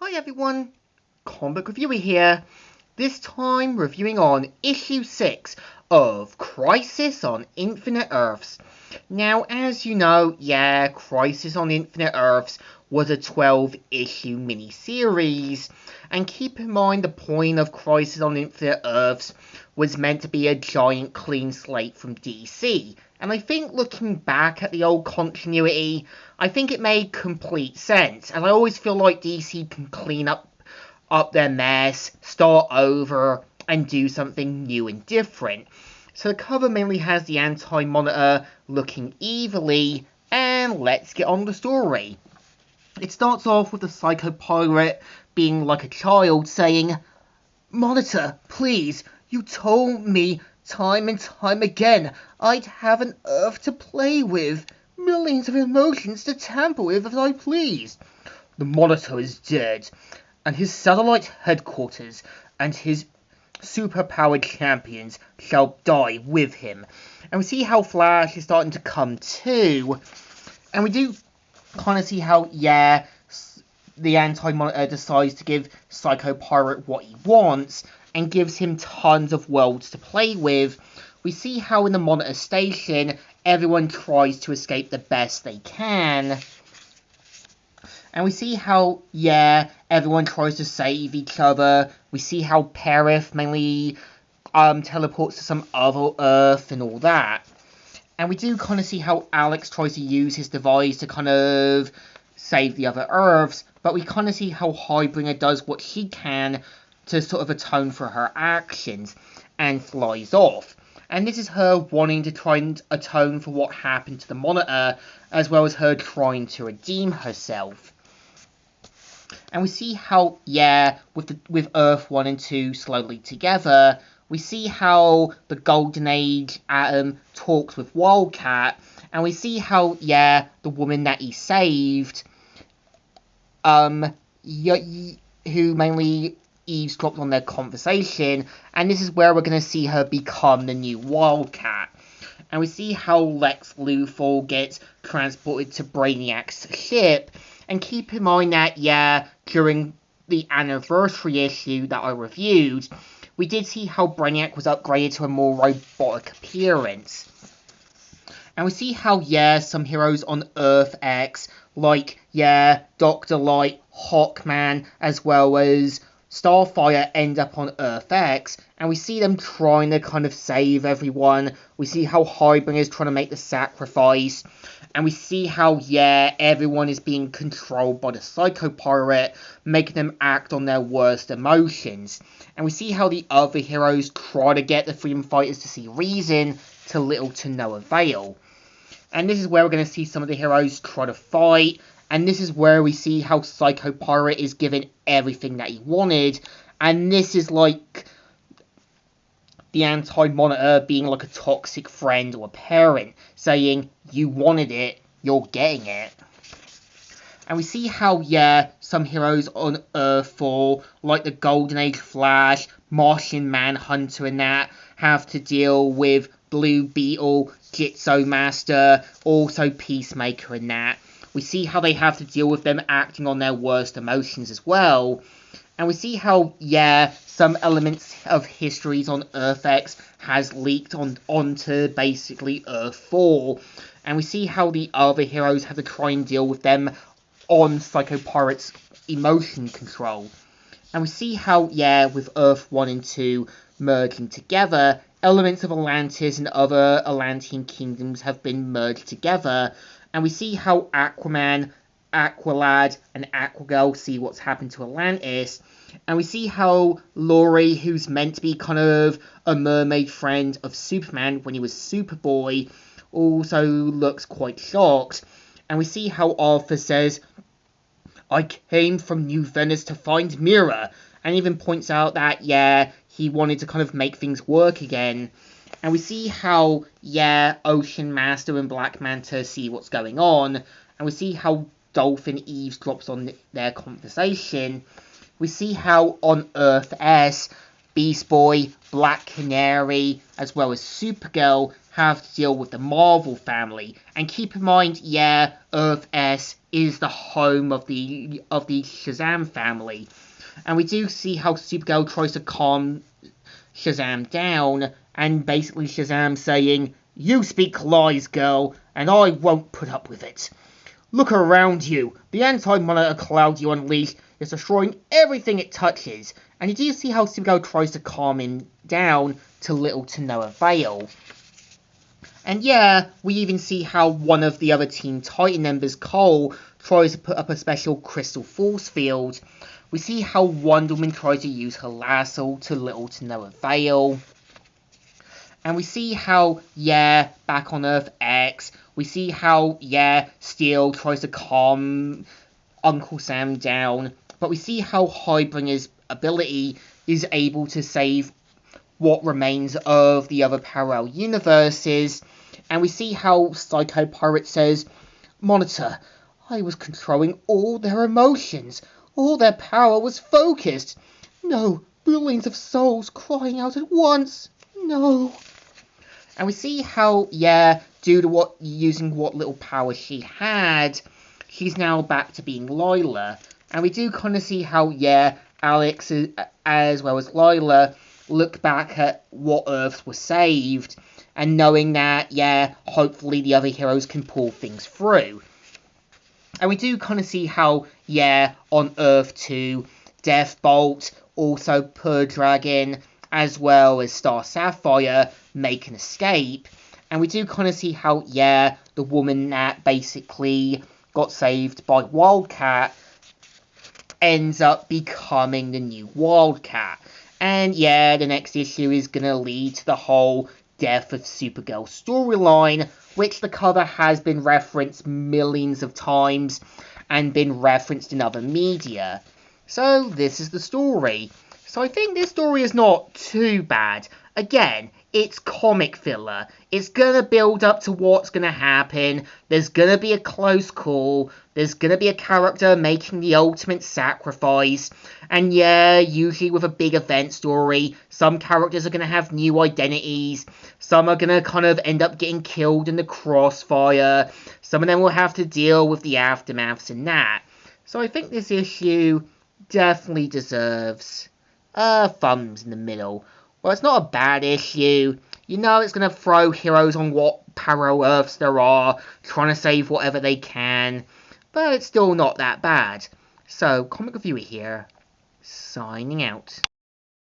Hi everyone, Comic Reviewer here, this time reviewing on issue 6 of Crisis on Infinite Earths. Now, as you know, Crisis on Infinite Earths was a 12-issue miniseries, and keep in mind the point of Crisis on Infinite Earths was meant to be a giant clean slate from DC. And I think looking back at the old continuity, I think it made complete sense. And I always feel like DC can clean up their mess, start over, and do something new and different. So the cover mainly has the Anti-Monitor looking evilly, and let's get on the story. It starts off with the Psycho Pirate being like a child saying, "Monitor, please, you told me time and time again I'd have an Earth to play with, millions of emotions to tamper with as I please. The Monitor is dead, and his satellite headquarters and his superpowered champions shall die with him." And we see how Flash is starting to come to, and we do kind of see how, the Anti-Monitor decides to give Psycho Pirate what he wants, and gives him tons of worlds to play with. We see how in the Monitor Station, everyone tries to escape the best they can. And we see how, everyone tries to save each other. We see how Perif mainly teleports to some other Earth and all that. And we do kind of see how Alex tries to use his device to kind of save the other Earths. But we kind of see how Highbringer does what she can to sort of atone for her actions and flies off. And this is her wanting to try and atone for what happened to the Monitor, as well as her trying to redeem herself. And we see how, with Earth 1 and 2 slowly together, we see how the Golden Age Atom talks with Wildcat, and we see how, the woman that he saved, who mainly eavesdropped on their conversation, and this is where we're going to see her become the new Wildcat. And we see how Lex Luthor gets transported to Brainiac's ship, and keep in mind that, during the anniversary issue that I reviewed, we did see how Brainiac was upgraded to a more robotic appearance. And we see how, some heroes on Earth X, like, Dr. Light, Hawkman, as well as Starfire end up on Earth X, and we see them trying to kind of save everyone. We see how Highbringer is trying to make the sacrifice, and we see how, everyone is being controlled by the Psycho Pirate, making them act on their worst emotions. And we see how the other heroes try to get the Freedom Fighters to see reason, to little to no avail. And this is where we're going to see some of the heroes try to fight, and this is where we see how Psycho Pirate is given everything that he wanted, and this is like the Anti-Monitor being like a toxic friend or a parent, saying, "You wanted it, you're getting it." And we see how, some heroes on Earth 4, like the Golden Age Flash, Martian Manhunter and that, have to deal with Blue Beetle, Jitso Master, also Peacemaker and that. We see how they have to deal with them acting on their worst emotions as well. And we see how, some elements of histories on Earth X has leaked onto basically Earth 4. And we see how the other heroes have to try and deal with them on Psycho Pirate's emotion control. And we see how, with Earth 1 and 2 merging together, elements of Atlantis and other Atlantean kingdoms have been merged together. And we see how Aquaman, Aqualad, and Aquagirl see what's happened to Atlantis. And we see how Laurie, who's meant to be kind of a mermaid friend of Superman when he was Superboy, also looks quite shocked. And we see how Arthur says, "I came from New Venice to find Mira," and even points out that, he wanted to kind of make things work again. And we see how, Ocean Master and Black Manta see what's going on. And we see how Dolphin eavesdrops on their conversation. We see how on Earth S, Beast Boy, Black Canary, as well as Supergirl have to deal with the Marvel family. And keep in mind, yeah, Earth S is the home of the Shazam family. And we do see how Supergirl tries to calm Shazam down, and basically Shazam saying, "You speak lies, girl, and I won't put up with it. Look around you. The anti-monitor cloud you unleashed is destroying everything it touches." And you do see how Supergirl tries to calm him down, to little to no avail. And yeah, we even see how one of the other Teen Titan members, Cole, tries to put up a special crystal force field. We see how Wonder Woman tries to use her lasso, to little to no avail. And we see how, yeah, back on Earth X, we see how, yeah, Steel tries to calm Uncle Sam down. But we see how Highbringer's ability is able to save what remains of the other parallel universes. And we see how Psycho Pirate says, "Monitor, I was controlling all their emotions. All their power was focused. No, billions of souls crying out at once. No." And we see how, yeah, due to using what little power she had, she's now back to being Lyla. And we do kind of see how, yeah, Alex, as well as Lyla, look back at what Earths were saved, and knowing that, yeah, hopefully the other heroes can pull things through. And we do kind of see how, yeah, on Earth 2, Deathbolt, also Per Dragon, as well as Star Sapphire make an escape. And we do kind of see how, yeah, the woman that basically got saved by Wildcat ends up becoming the new Wildcat. And yeah, the next issue is going to lead to the whole death of Supergirl storyline, which the cover has been referenced millions of times and been referenced in other media. So this is the story. So I think this story is not too bad. Again, it's comic filler. It's gonna build up to what's gonna happen. There's gonna be a close call. There's gonna be a character making the ultimate sacrifice. And yeah, usually with a big event story, some characters are gonna have new identities. Some are gonna kind of end up getting killed in the crossfire. Some of them will have to deal with the aftermaths and that. So I think this issue definitely deserves thumbs in the middle. Well, it's not a bad issue. You know it's going to throw heroes on what parallel Earths there are, trying to save whatever they can. But it's still not that bad. So, Comic Reviewer here, signing out.